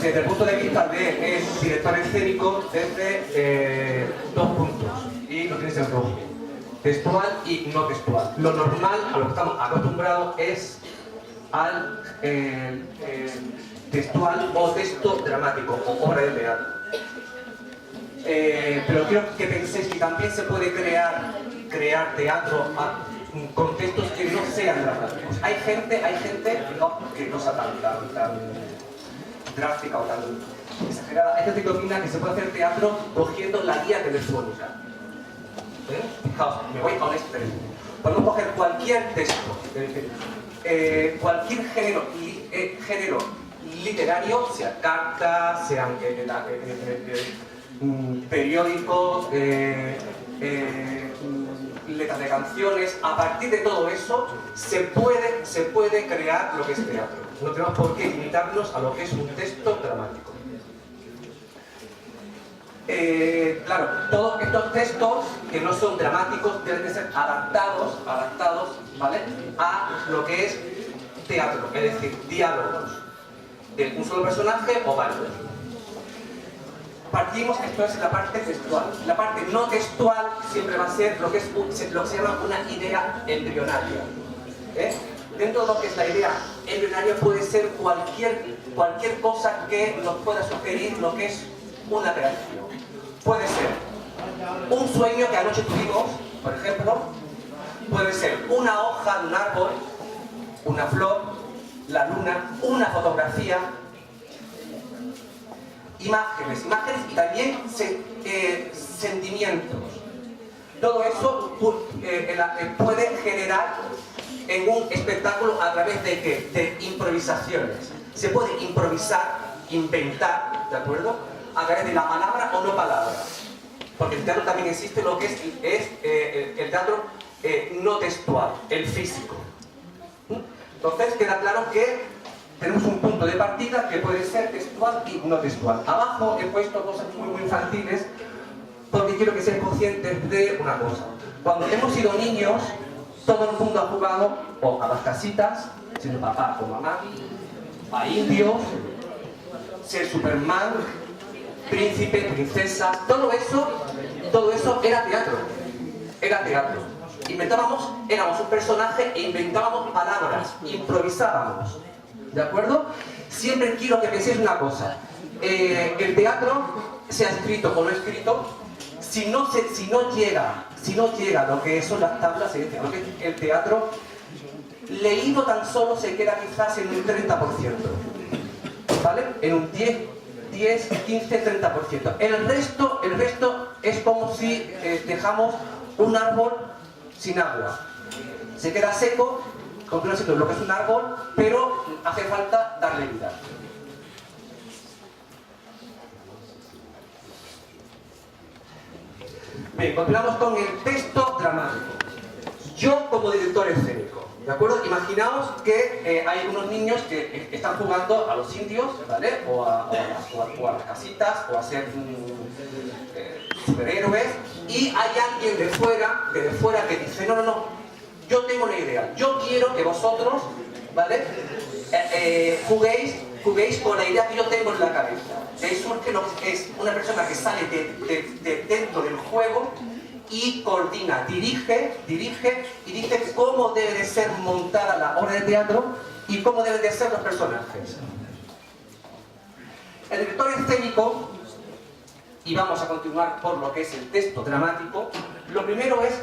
desde el punto de vista del director escénico, desde 2 puntos, y lo tienes en rojo: textual y no textual. Lo normal, a lo que estamos acostumbrados, es al textual o texto dramático o obra de teatro. Pero quiero que penséis que también se puede crear teatro con textos que no sean dramáticos. Hay gente que no sea tan drástica o tan exagerada. Hay gente que opina que se puede hacer teatro cogiendo la guía telefónica. Fijaos, me voy a un extremo. Podemos coger cualquier texto, cualquier género literario, sea cartas, sean periódicos, letras de canciones. A partir de todo eso se puede crear lo que es teatro. No tenemos por qué limitarnos a lo que es un texto dramático. Claro, todos estos textos que no son dramáticos deben de ser adaptados, ¿vale?, a lo que es teatro, es decir, diálogos de un solo personaje o varios. Partimos, esto es la parte textual. La parte no textual siempre va a ser lo que se llama una idea embrionaria. Dentro de lo que es la idea embrionaria puede ser cualquier cosa que nos pueda sugerir lo que es una creación. Puede ser un sueño que anoche tuvimos, por ejemplo. Puede ser una hoja de un árbol, una flor, la luna, una fotografía. Imágenes y también sentimientos. Todo eso puede generar en un espectáculo a través de ¿qué? De improvisaciones. Se puede improvisar, inventar, ¿de acuerdo?, a través de la palabra o no palabra. Porque el teatro también existe lo que es el teatro no textual, el físico. Entonces queda claro que tenemos un punto de partida que puede ser textual y no textual. Abajo he puesto cosas muy infantiles porque quiero que sean conscientes de una cosa. Cuando hemos sido niños, todo el mundo ha jugado o a las casitas, siendo papá o mamá, a indios, ser Superman, príncipe, princesa. Todo eso era teatro. Era teatro. Éramos un personaje e inventábamos palabras, improvisábamos. ¿De acuerdo? Siempre quiero que penséis una cosa. El teatro, sea escrito o no escrito, si no llega lo que son las tablas, es decir, el teatro, leído tan solo se queda quizás en un 30%. ¿Vale? En un 10, 15, 30%. El resto es como si dejamos un árbol sin agua. Se queda seco, continúa siendo lo que es un árbol, pero hace falta darle vida. Bien, continuamos con el texto dramático. Yo como director escénico, ¿de acuerdo? Imaginaos que hay unos niños que están jugando a los indios, ¿vale? O a las casitas, o a ser superhéroes, y hay alguien de fuera que dice, no, yo tengo una idea, yo quiero que vosotros, ¿vale?, juguéis con la idea que yo tengo en la cabeza. De ahí surge lo que es una persona que sale de dentro del juego y coordina, dirige y dice cómo debe de ser montada la obra de teatro y cómo deben de ser los personajes. El director escénico, y vamos a continuar por lo que es el texto dramático, lo primero es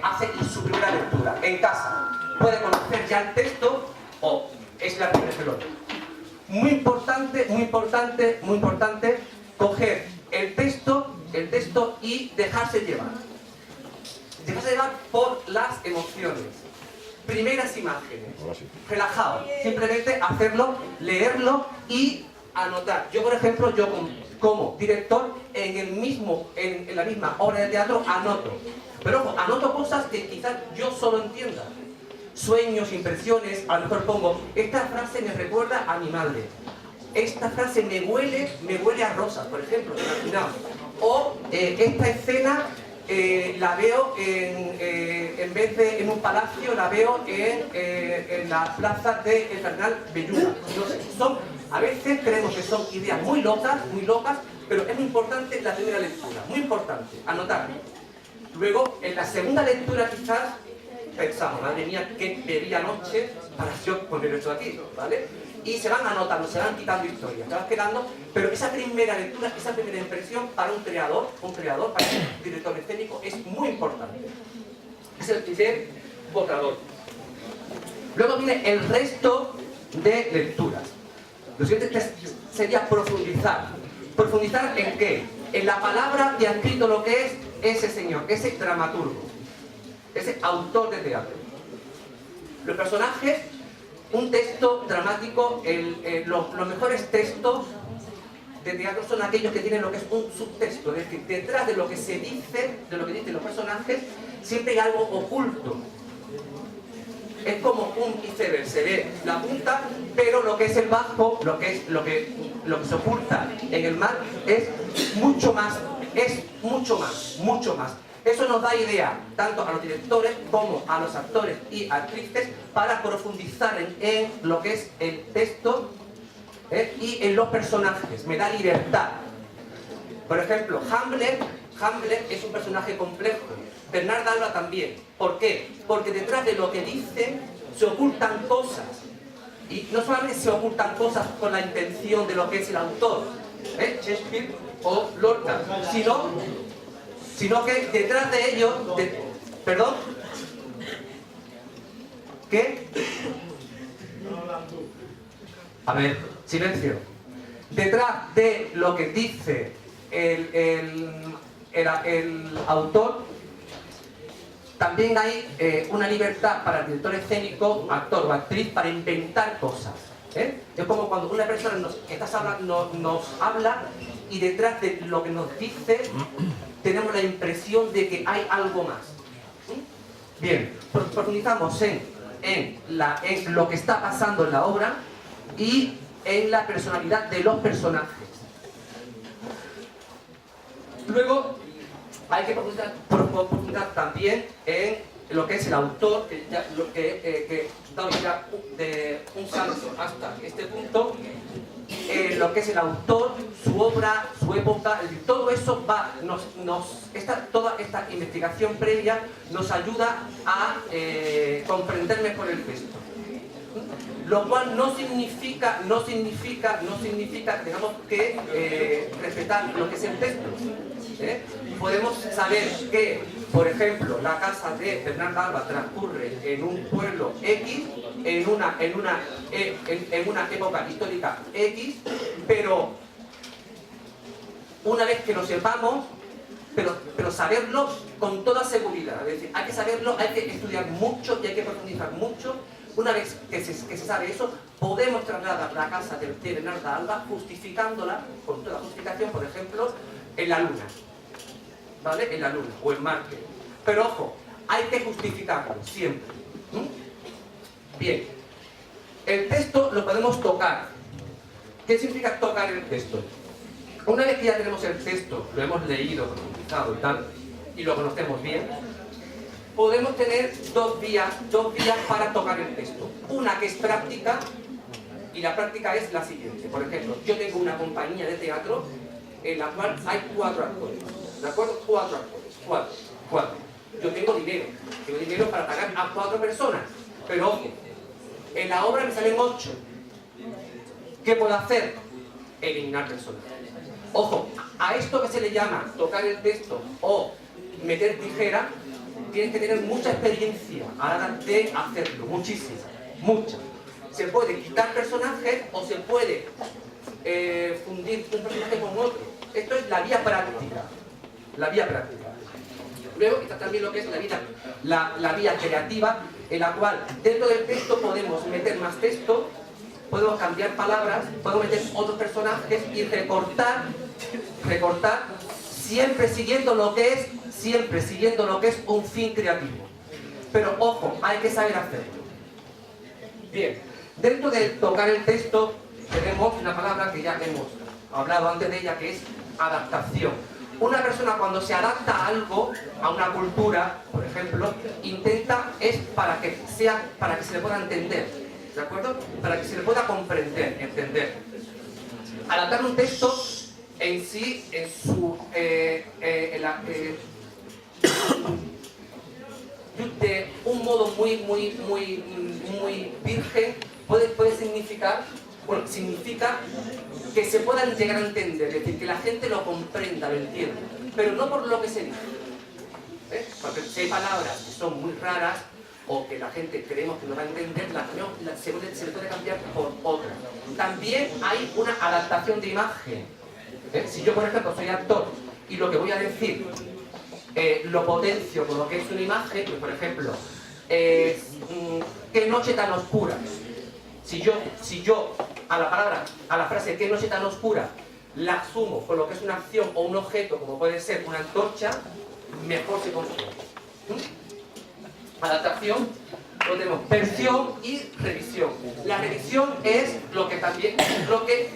hace su primera lectura en casa. Puede conocer ya el texto o es la primera pelota. Muy importante, coger el texto y dejarse llevar. Dejarse llevar por las emociones. Primeras imágenes. Relajado. Simplemente hacerlo, leerlo y anotar. Yo, por ejemplo, como director, en la misma obra de teatro anoto. Pero ojo, anoto cosas que quizás yo solo entienda. Sueños, impresiones, a lo mejor pongo, esta frase me recuerda a mi madre. Esta frase me huele a rosas, por ejemplo, imaginaos. O esta escena la veo en vez de en un palacio, la veo en la plaza del Cardenal Belluga. No sé, son A veces creemos que son ideas muy locas, pero es muy importante la primera lectura, muy importante, anotar. Luego, en la segunda lectura quizás pensamos, madre mía, ¿qué bebí anoche para yo poner esto aquí? ¿Vale? Y se van anotando, se van quitando historias, se van quedando, pero esa primera lectura, esa primera impresión para un creador, para un director escénico es muy importante. Es el primer borrador. Luego viene el resto de lecturas. Lo siguiente sería profundizar. ¿Profundizar en qué? En la palabra que ha escrito lo que es ese señor, ese dramaturgo, ese autor de teatro. Los personajes, un texto dramático, los mejores textos de teatro son aquellos que tienen lo que es un subtexto, es decir, detrás de lo que se dice, de lo que dicen los personajes, siempre hay algo oculto. Es como un iceberg, se ve la punta, pero lo que es el bajo, lo que se oculta en el mar es mucho más, mucho más. Eso nos da idea, tanto a los directores como a los actores y actrices, para profundizar en lo que es el texto y en los personajes. Me da libertad. Por ejemplo, Hamlet es un personaje complejo. Bernarda Alba también. ¿Por qué? Porque detrás de lo que dice se ocultan cosas. Y no solamente se ocultan cosas con la intención de lo que es el autor, Shakespeare o Lorca, sino que detrás de ello... ¿Perdón? ¿Qué? A ver, silencio. Detrás de lo que dice el autor, también hay una libertad para el director escénico, actor o actriz, para inventar cosas. Es como cuando una persona nos habla y detrás de lo que nos dice tenemos la impresión de que hay algo más. Bien, profundizamos en lo que está pasando en la obra y en la personalidad de los personajes. Luego hay que profundizar también en lo que es el autor, que damos ya de un salto hasta este punto, lo que es el autor, su obra, su época, todo eso toda esta investigación previa nos ayuda a comprender mejor el texto. Lo cual no significa que tengamos que respetar lo que es el texto. Podemos saber que, por ejemplo, la casa de Bernarda Alba transcurre en un pueblo X, en una época histórica X, pero una vez que lo sepamos, pero saberlo con toda seguridad, es decir, hay que saberlo, hay que estudiar mucho y hay que profundizar mucho. Una vez que se sabe eso, podemos trasladar la casa de Bernarda Alba justificándola, con toda justificación, por ejemplo, en la luna, ¿vale? En la luna o en Marte. Pero ojo, hay que justificarlo siempre. Bien, el texto lo podemos tocar. ¿Qué significa tocar el texto? Una vez que ya tenemos el texto, lo hemos leído, profundizado y tal, y lo conocemos bien, podemos tener dos vías para tocar el texto. Una que es práctica, y la práctica es la siguiente. Por ejemplo, yo tengo una compañía de teatro en la cual hay 4 actores. ¿De acuerdo? 4 actores. 4. Yo tengo dinero para pagar a 4 personas. Pero ojo, en la obra me salen 8. ¿Qué puedo hacer? Eliminar personas. Ojo, a esto que se le llama tocar el texto o meter tijera, tienes que tener mucha experiencia a la hora de hacerlo, muchísima, mucha. Se puede quitar personajes o se puede fundir un personaje con otro. Esto es la vía práctica. La vía práctica. Luego está también lo que es la vía creativa, en la cual dentro del texto podemos meter más texto, podemos cambiar palabras, podemos meter otros personajes y recortar, siempre siguiendo lo que es un fin creativo. Pero ojo, hay que saber hacerlo. Bien, dentro de tocar el texto tenemos una palabra que ya hemos hablado antes de ella, que es adaptación. Una persona cuando se adapta a algo, a una cultura, por ejemplo, para que se le pueda entender, ¿de acuerdo? Para que se le pueda comprender, entender. Adaptar un texto en sí, en su... de un modo muy virgen, puede significar, bueno, significa que se puedan llegar a entender, es decir, que la gente lo comprenda, lo entienda, pero no por lo que se dice. Porque si hay palabras que son muy raras o que la gente creemos que no va a entender, se le puede cambiar por otra. También hay una adaptación de imagen. Si yo, por ejemplo, soy actor y lo que voy a decir lo potencio con lo que es una imagen, pues, por ejemplo, qué noche tan oscura. Si yo a la frase qué noche tan oscura la sumo con lo que es una acción o un objeto, como puede ser una antorcha, mejor se construye. Adaptación, lo tenemos versión y revisión. La revisión es lo que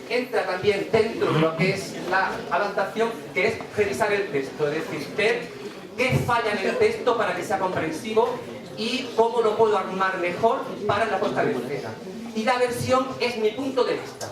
entra también dentro de lo que es la adaptación, que es revisar el texto, es decir, ver qué falla en el texto para que sea comprensivo y cómo lo puedo armar mejor para la puesta en escena. Y la versión es mi punto de vista.